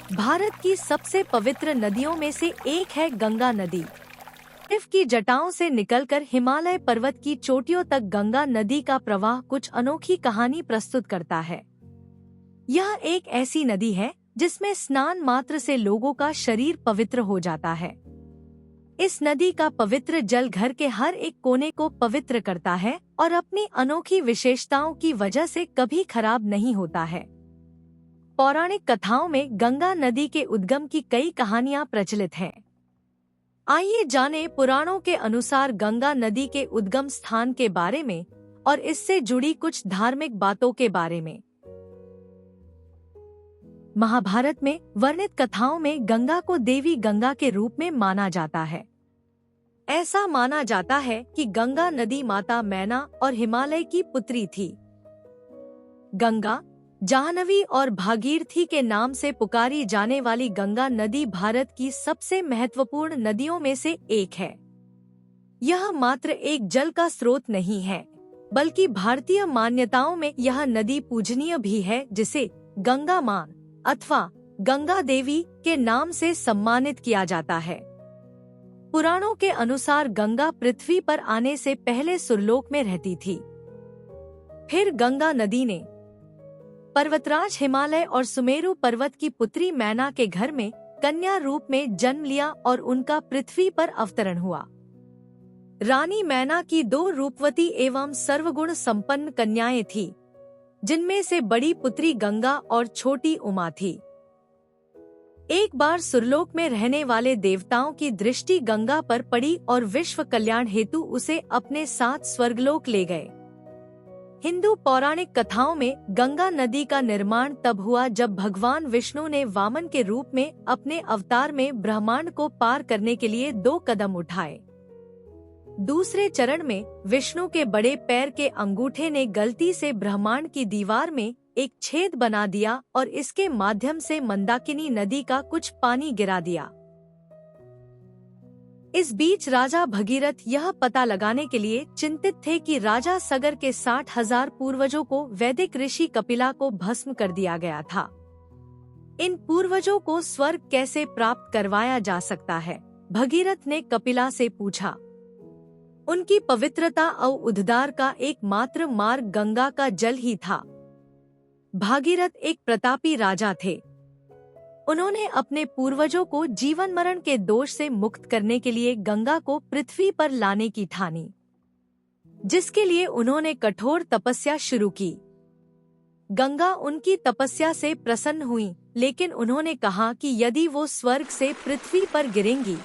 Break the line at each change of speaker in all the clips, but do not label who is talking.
भारत की सबसे पवित्र नदियों में से एक है गंगा नदी। बर्फ की जटाओं से निकलकर हिमालय पर्वत की चोटियों तक गंगा नदी का प्रवाह कुछ अनोखी कहानी प्रस्तुत करता है। यह एक ऐसी नदी है जिसमें स्नान मात्र से लोगों का शरीर पवित्र हो जाता है। इस नदी का पवित्र जल घर के हर एक कोने को पवित्र करता है और अपनी अनोखी विशेषताओं की वजह से कभी खराब नहीं होता है। पौराणिक कथाओं में गंगा नदी के उद्गम की कई कहानियां प्रचलित हैं। आइए जानें पुराणों के अनुसार गंगा नदी के उद्गम स्थान के बारे में और इससे जुड़ी कुछ धार्मिक बातों के बारे में। महाभारत में वर्णित कथाओं में गंगा को देवी गंगा के रूप में माना जाता है। ऐसा माना जाता है कि गंगा नदी माता मैना और हिमालय की पुत्री थी। गंगा, जाह्नवी और भागीरथी के नाम से पुकारी जाने वाली गंगा नदी भारत की सबसे महत्वपूर्ण नदियों में से एक है। यह मात्र एक जल का स्रोत नहीं है, बल्कि भारतीय मान्यताओं में यह नदी पूजनीय भी है, जिसे गंगा मां अथवा गंगा देवी के नाम से सम्मानित किया जाता है। पुराणों के अनुसार गंगा पृथ्वी पर आने से पहले सुरलोक में रहती थी। फिर गंगा नदी ने पर्वतराज हिमालय और सुमेरु पर्वत की पुत्री मैना के घर में कन्या रूप में जन्म लिया और उनका पृथ्वी पर अवतरण हुआ। रानी मैना की 2 रूपवती एवं सर्वगुण संपन्न कन्याएं थीं, जिनमें से बड़ी पुत्री गंगा और छोटी उमा थी। एक बार सुरलोक में रहने वाले देवताओं की दृष्टि गंगा पर पड़ी और विश्व कल्याण हेतु उसे अपने साथ स्वर्गलोक ले गए। हिंदू पौराणिक कथाओं में गंगा नदी का निर्माण तब हुआ जब भगवान विष्णु ने वामन के रूप में अपने अवतार में ब्रह्मांड को पार करने के लिए 2 कदम उठाए। दूसरे चरण में विष्णु के बड़े पैर के अंगूठे ने गलती से ब्रह्मांड की दीवार में एक छेद बना दिया और इसके माध्यम से मंदाकिनी नदी का कुछ पानी गिरा दिया। इस बीच राजा भगीरथ यह पता लगाने के लिए चिंतित थे कि राजा सगर के 60,000 पूर्वजों को वैदिक ऋषि कपिला को भस्म कर दिया गया था। इन पूर्वजों को स्वर्ग कैसे प्राप्त करवाया जा सकता है? भगीरथ ने कपिला से पूछा। उनकी पवित्रता और उद्धार का एकमात्र मार्ग गंगा का जल ही था। भागीरथ एक प्रतापी राजा थे। उन्होंने अपने पूर्वजों को जीवन मरण के दोष से मुक्त करने के लिए गंगा को पृथ्वी पर लाने की ठानी, जिसके लिए उन्होंने कठोर तपस्या शुरू की। गंगा उनकी तपस्या से प्रसन्न हुई, लेकिन उन्होंने कहा कि यदि वो स्वर्ग से पृथ्वी पर गिरेंगी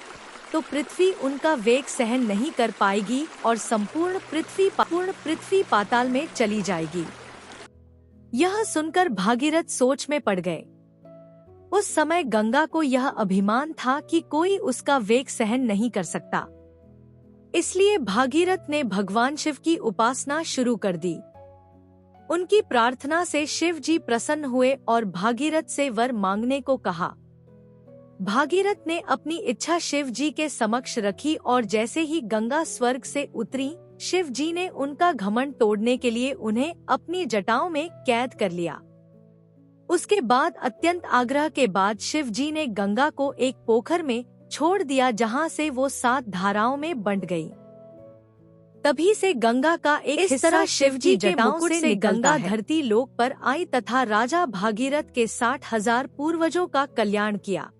तो पृथ्वी उनका वेग सहन नहीं कर पाएगी और संपूर्ण पृथ्वी पाताल में चली जाएगी। यह सुनकर भागीरथ सोच में पड़ गए। उस समय गंगा को यह अभिमान था कि कोई उसका वेग सहन नहीं कर सकता। इसलिए भागीरथ ने भगवान शिव की उपासना शुरू कर दी। उनकी प्रार्थना से शिव जी प्रसन्न हुए और भागीरथ से वर मांगने को कहा। भागीरथ ने अपनी इच्छा शिव जी के समक्ष रखी और जैसे ही गंगा स्वर्ग से उतरी, शिव जी ने उनका घमंड तोड़ने के लिए उन्हें अपनी जटाओं में कैद कर लिया। उसके बाद अत्यंत आग्रह के बाद शिव जी ने गंगा को एक पोखर में छोड़ दिया, जहां से वो 7 धाराओं में बंट गई। तभी से गंगा का एक हिस्सा शिव जी के मुकुट से गंगा धरती लोक पर आई तथा राजा भागीरथ के 60,000 पूर्वजों का कल्याण किया।